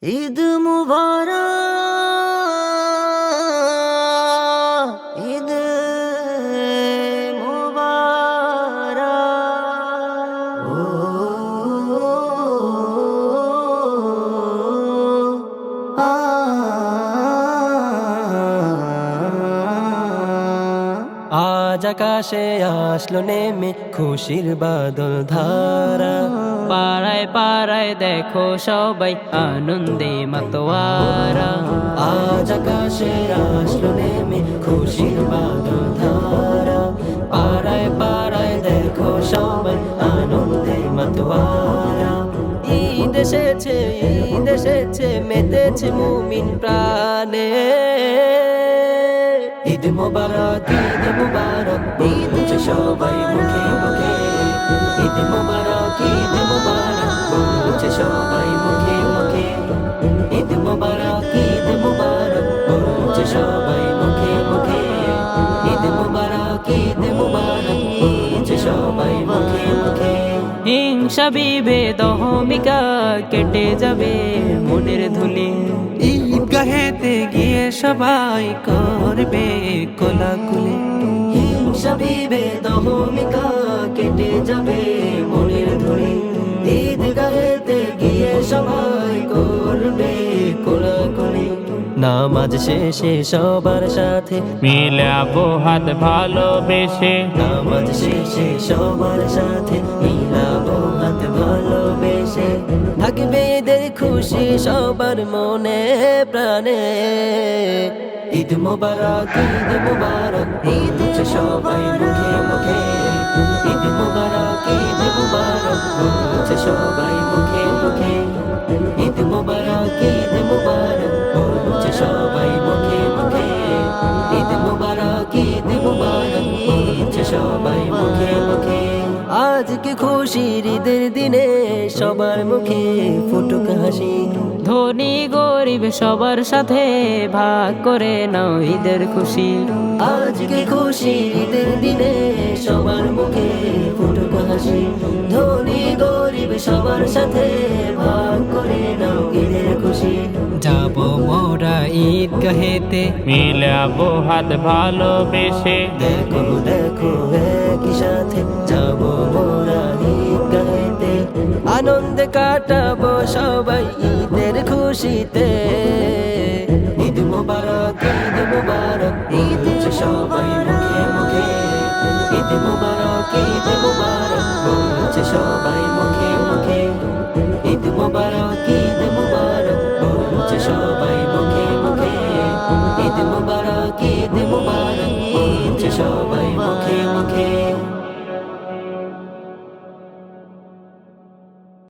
ঈদ মুবারক, ঈদ মুবারক। আ আজ আকাশে আসলো নেমে খুশির বাদল ধারা, পাড়ায় পাড়ায় দেখো সবাই আনন্দে মাতোয়ারা। আজ আকাশে আসলো নেমে খুশির বাদল ধারা, পাড়ায় পাড়ায় দেখো সবাই আনন্দে মাতোয়ারা। ঈদ এসেছে, ঈদ এসেছে, মেতেছে মুমিন প্রাণে। ঈদ মুবারক, ঈদ মুবারক, ঈদ হচ্ছে সবাই মুখে মুখে। ঈদ মুবারক, ঈদ মুবারক, বলছে সবাই মুখে মুখে। ঈদ মুবারক, ঈদ মুবারক, বলছে সবাই মুখে মুখে। ঈদ মুবারক, ঈদ মুবারক, বলছে সবাই মুখে মুখে। হিংসা বিভেদ অহমিকা কেটে যাবে মনের ধুলি। ঈদগাহেতে গিয়ে সবাই করবে কোলাকুলি। হিংসা বিভেদ অহমিকা কেটে যাবে মনের ধুলি। ঈদগাহেতে গিয়ে সবাই করবে কোলাকুলি। নামাজ শেষে সবার সাথে মিলাবো হাত ভালোবেসে, নামাজ শেষে সবার সাথে মিলাবো হাত ভালোবেসে। থাকবে ঈদের খুশি সবার মনে প্রাণে। ঈদ মুবারক, ঈদ মুবারক, ঈদ হচ্ছে সবাই মুখে মুখে। ঈদ মুবারক, ঈদ মুবারক, বলছে সবাই মুখে মুখে। ঈদ মুবারক, ঈদ মুবারক, বলছে সবাই মুখে মুখে। ঈদ মুবারক, ঈদ মুবারক, বলছে সবাই মুখে মুখে। আজকে খুশির ঈদের দিনে সবার মুখে ফুটুক হাসি। ধনী গরিব সবার সাথে ভাগ করে নাও ঈদের খুশি। আজকে খুশির ঈদের দিনে সবার মুখে ফুটুক হাসি। ধনী গরিব সবার সাথে ভাগ করে নাও ঈদের খুশি। যাবো মোরা ঈদগাহেতে, মিলাবো হাত ভালোবেসে। দেখো দেখো একই সাথে যাবো মোরা ঈদগাহেতে। আনন্দে কাটাবো সবাই ঈদের খুশিতে। ঈদ মুবারক, ঈদ মুবারক, ঈদ হচ্ছে সবাই মুখে মুখে। ঈদ মুবারক, ঈদ মুবারক, বলছে সবাই মুখে মুখে। ঈদ মুবারক, ঈদ মুবারক, বলছে সবাই মুখে মুখে। ঈদ মুবারক, ঈদ মুবারক, বলছে সবাই মুখে মুখে।